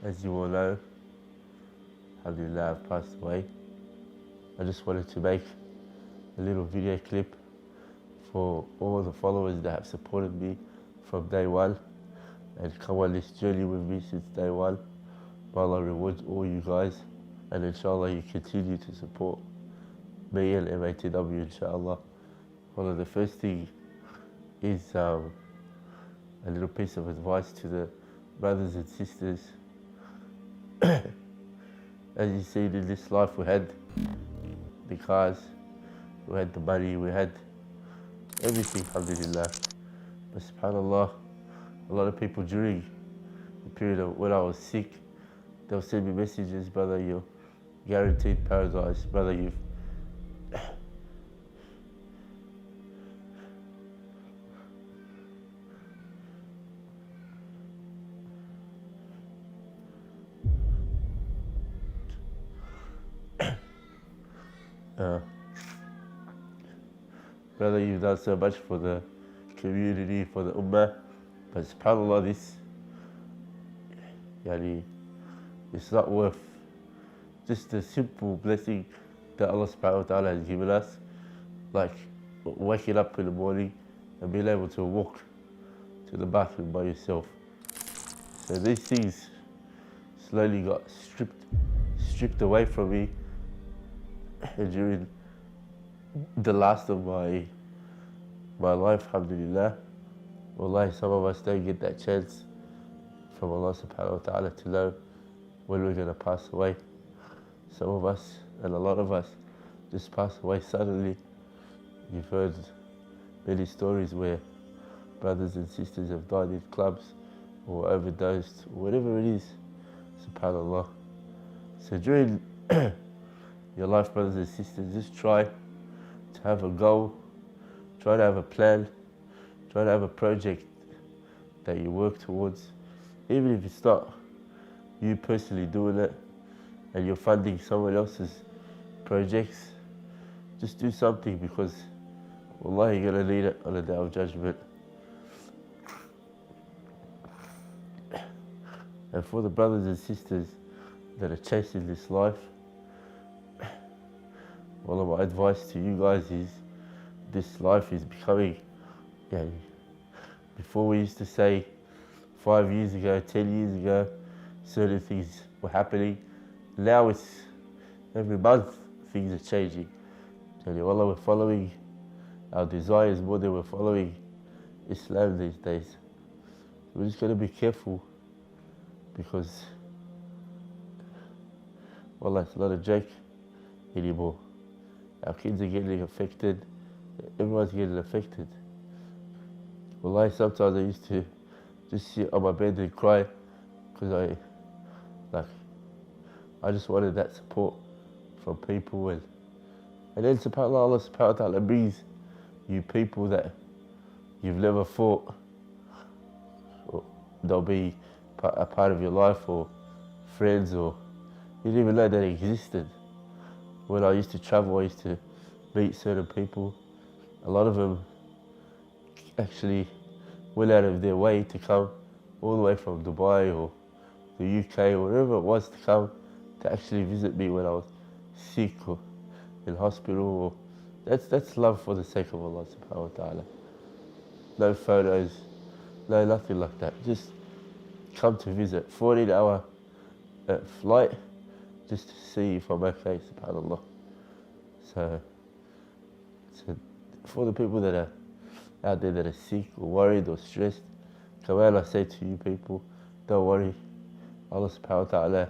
As you all know, alhamdulillah, I've passed away. I just wanted to make a little video clip for all the followers that have supported me from day one and come on this journey with me since day one. May Allah reward all you guys, and inshallah you continue to support me and MATW, inshallah. Well, the first thing is a little piece of advice to the brothers and sisters. As you see, in this life we had the cars, we had the money, we had everything, alhamdulillah. But subhanallah, a lot of people during the period of when I was sick, they'll send me messages, brother, you're guaranteed paradise, brother, you've brother, you've done so much for the community, for the ummah, but subhanallah, this, it's not worth just the simple blessing that Allah subhanahu wa ta'ala has given us, like waking up in the morning and being able to walk to the bathroom by yourself. So these things slowly got stripped away from me during the last of my life, alhamdulillah. Wallahi, some of us don't get that chance from Allah subhanahu wa ta'ala to know when we're going to pass away. Some of us, and a lot of us, just pass away suddenly. You've heard many stories where brothers and sisters have died in clubs or overdosed, or whatever it is, subhanallah. So during your life, brothers and sisters, just try to have a goal, try to have a plan, try to have a project that you work towards. Even if it's not you personally doing it and you're funding someone else's projects, just do something, because wallahi, you're going to need it on the day of judgment. And for the brothers and sisters that are chasing this life, one of my advice to you guys is, this life is becoming, before we used to say 5 years ago, 10 years ago, certain things were happening. Now it's every month things are changing. Wallah, we're following our desires more than we're following Islam these days. We're just going to be careful, because wallah, it's not a joke anymore. Our kids are getting affected, everyone's getting affected. Wallahi, sometimes I used to just sit on my bed and cry, because I just wanted that support from people, and then subhanAllah, Allah subhanahu wa ta'ala brings you people that you've never thought they'll be a part of your life, or friends, or you didn't even know they existed. When I used to travel, I used to meet certain people. A lot of them actually went out of their way to come all the way from Dubai or the UK or wherever it was, to come to actually visit me when I was sick or in hospital. Or that's love for the sake of Allah subhanahu wa ta'ala. No photos, no nothing like that. Just come to visit. 14-hour flight just to see if I'm okay, subhanallah. So for the people that are out there that are sick or worried or stressed, come out, I say to you people, don't worry. Allah subhanahu wa ta'ala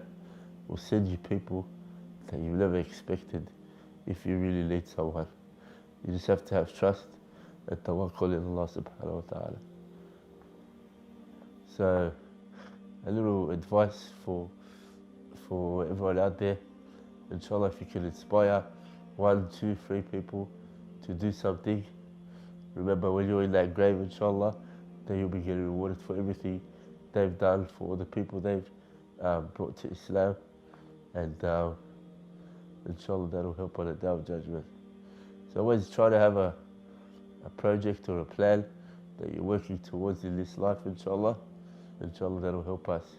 will send you people that you've never expected if you really need someone. You just have to have trust and tawakkul in Allah subhanahu wa ta'ala. So a little advice for everyone out there. Inshallah, if you can inspire 1, 2, 3 people to do something, remember when you're in that grave, inshallah, then you'll be getting rewarded for everything they've done, for all the people they've brought to Islam, and inshallah that'll help on the day of judgment. So always try to have a project or a plan that you're working towards in this life, inshallah. Inshallah that'll help us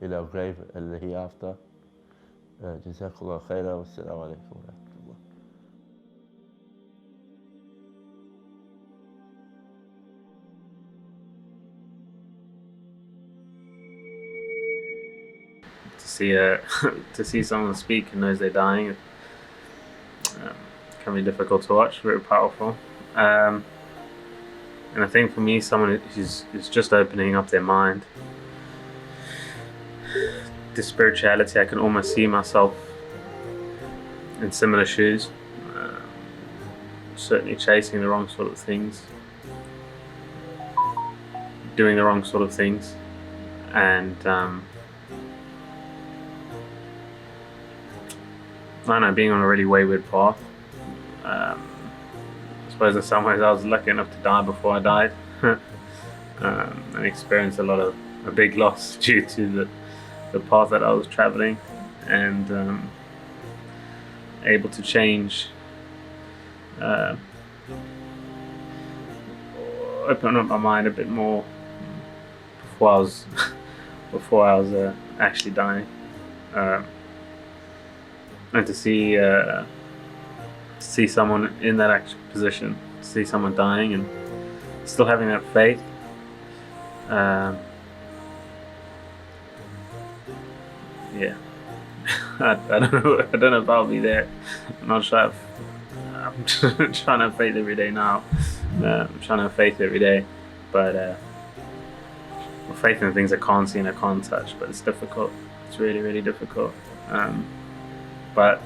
in our grave and the hereafter. Jazakallah khairan. Wassalamu alaikum wa rahmatullah. To see someone speak and knows they're dying can be difficult to watch, very powerful. And I think for me, someone who's just opening up their mind to spirituality, I can almost see myself in similar shoes, certainly chasing the wrong sort of things, doing the wrong sort of things, and I don't know, being on a really wayward path. I suppose in some ways I was lucky enough to die before I died, and experienced a big loss due to the path that I was traveling, and able to change, open up my mind a bit more before I was actually dying. And to see someone in that actual position, to see someone dying and still having that faith, yeah. I don't know if I'll be there. I'm not sure. I'm trying to have faith every day now. I'm trying to have faith every day, but faith in things I can't see and I can't touch. But it's difficult. It's really, really difficult. But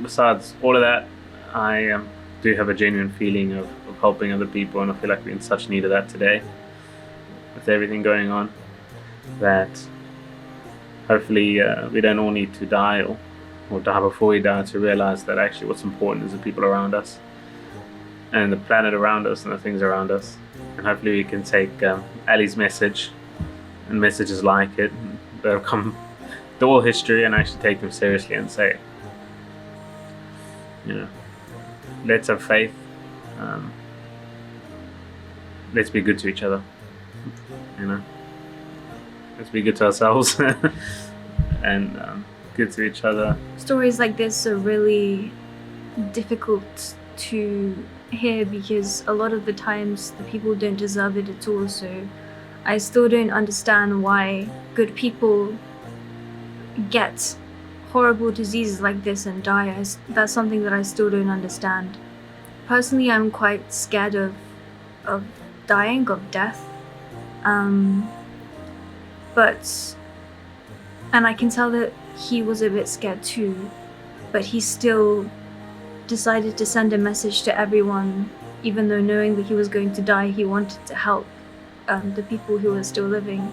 besides all of that, I do have a genuine feeling of helping other people, and I feel like we're in such need of that today, with everything going on, that hopefully we don't all need to die or die before we die, to realize that actually what's important is the people around us and the planet around us and the things around us. And hopefully we can take Ali's message and messages like it that have come through all history and actually take them seriously and say, let's have faith, let's be good to each other, let's be good to ourselves and good to each other. Stories like this are really difficult to hear because a lot of the times the people don't deserve it at all. So I still don't understand why good people get horrible diseases like this and die. That's something that I still don't understand. Personally, I'm quite scared of dying, of death. And I can tell that he was a bit scared too, but he still decided to send a message to everyone, even though knowing that he was going to die, he wanted to help the people who were still living.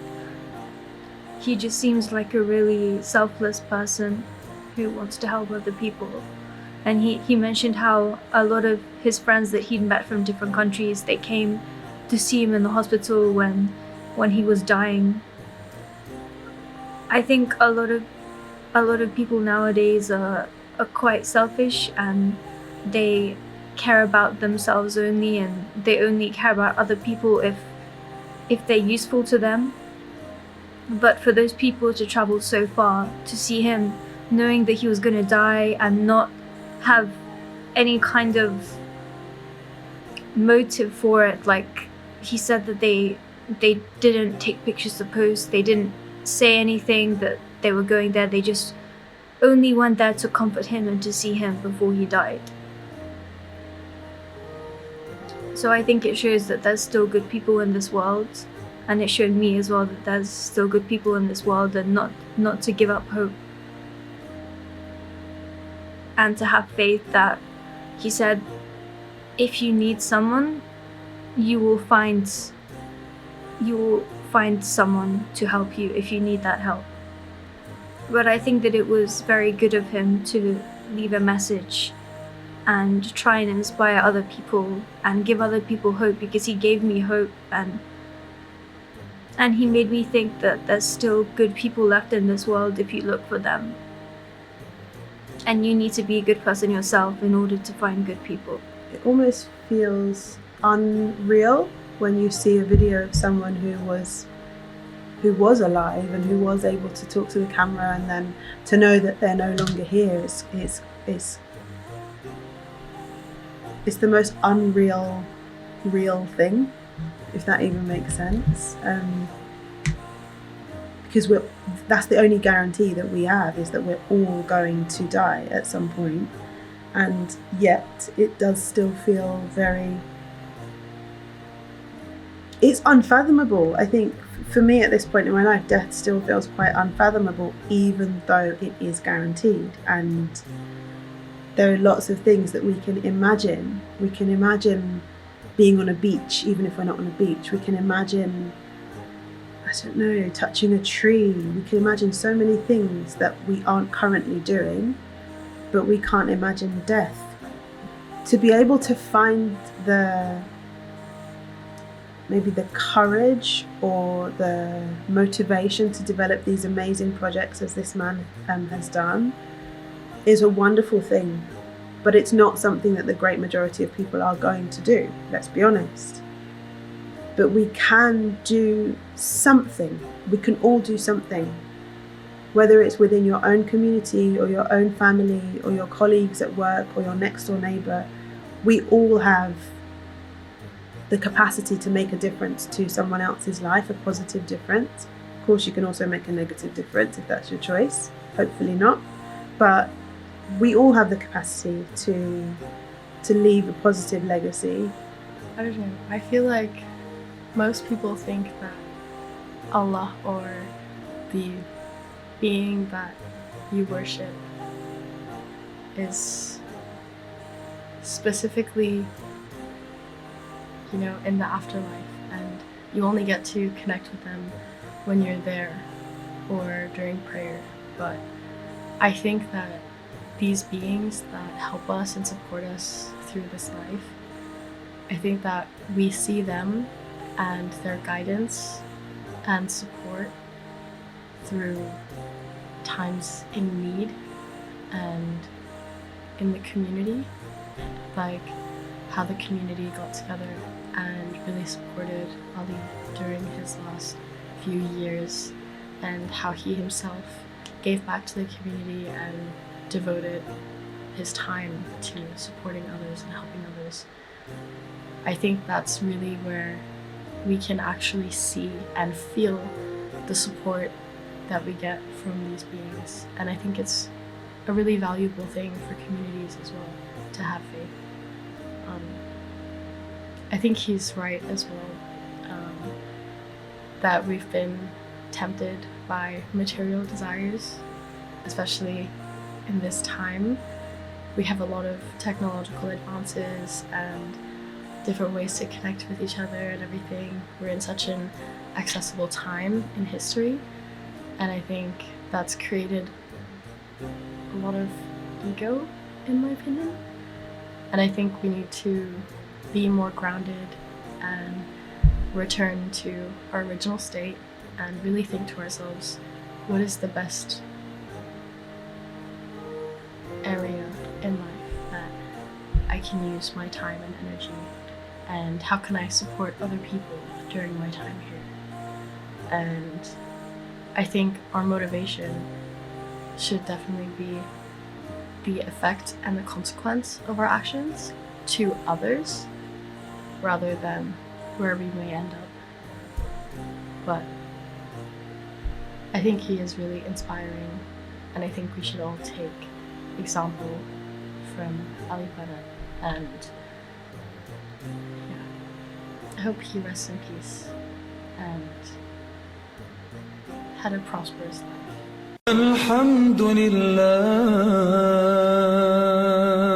He just seems like a really selfless person who wants to help other people. And he mentioned how a lot of his friends that he'd met from different countries, they came to see him in the hospital when he was dying. I think a lot of people nowadays are quite selfish, and they care about themselves only, and they only care about other people if they're useful to them. But for those people to travel so far to see him, knowing that he was going to die and not have any kind of motive for it, like he said that they didn't take pictures to post, they didn't say anything that they were going there, they just only went there to comfort him and to see him before he died. So I think it shows that there's still good people in this world, and it showed me as well that there's still good people in this world, and not to give up hope, and to have faith that he said, if you need someone, you will find someone to help you if you need that help. But I think that it was very good of him to leave a message and try and inspire other people and give other people hope, because he gave me hope, and he made me think that there's still good people left in this world if you look for them. And you need to be a good person yourself in order to find good people. It almost feels unreal when you see a video of someone who was who was alive and who was able to talk to the camera, and then to know that they're no longer here is it's the most unreal real thing, if that even makes sense. Because that's the only guarantee that we have, is that we're all going to die at some point, and yet it does still feel it's unfathomable. I think for me at this point in my life, death still feels quite unfathomable, even though it is guaranteed. And there are lots of things that we can imagine. We can imagine being on a beach, even if we're not on a beach. We can imagine, I don't know, touching a tree. We can imagine so many things that we aren't currently doing, but we can't imagine death. To be able to find maybe the courage or the motivation to develop these amazing projects as this man has done is a wonderful thing. But it's not something that the great majority of people are going to do, let's be honest. But we can do something. We can all do something. Whether it's within your own community or your own family or your colleagues at work or your next door neighbour, we all have the capacity to make a difference to someone else's life, a positive difference. Of course, you can also make a negative difference if that's your choice. Hopefully not. But we all have the capacity to leave a positive legacy. I don't know. I feel like most people think that Allah, or the being that you worship, is specifically, in the afterlife, and you only get to connect with them when you're there or during prayer. But I think that these beings that help us and support us through this life, I think that we see them and their guidance and support through times in need and in the community, like how the community got together and really supported Ali during his last few years, and how he himself gave back to the community and devoted his time to supporting others and helping others. I think that's really where we can actually see and feel the support that we get from these beings. And I think it's a really valuable thing for communities as well to have faith. I think he's right as well, that we've been tempted by material desires, especially in this time. We have a lot of technological advances and different ways to connect with each other and everything. We're in such an accessible time in history, and I think that's created a lot of ego, in my opinion. And I think we need to be more grounded and return to our original state and really think to ourselves, what is the best area in life that I can use my time and energy, and how can I support other people during my time here? And I think our motivation should definitely be the effect and the consequence of our actions to others, rather than where we may end up. But I think he is really inspiring, and I think we should all take example from Ali Banat, and I hope he rests in peace and had a prosperous life. الحمد لله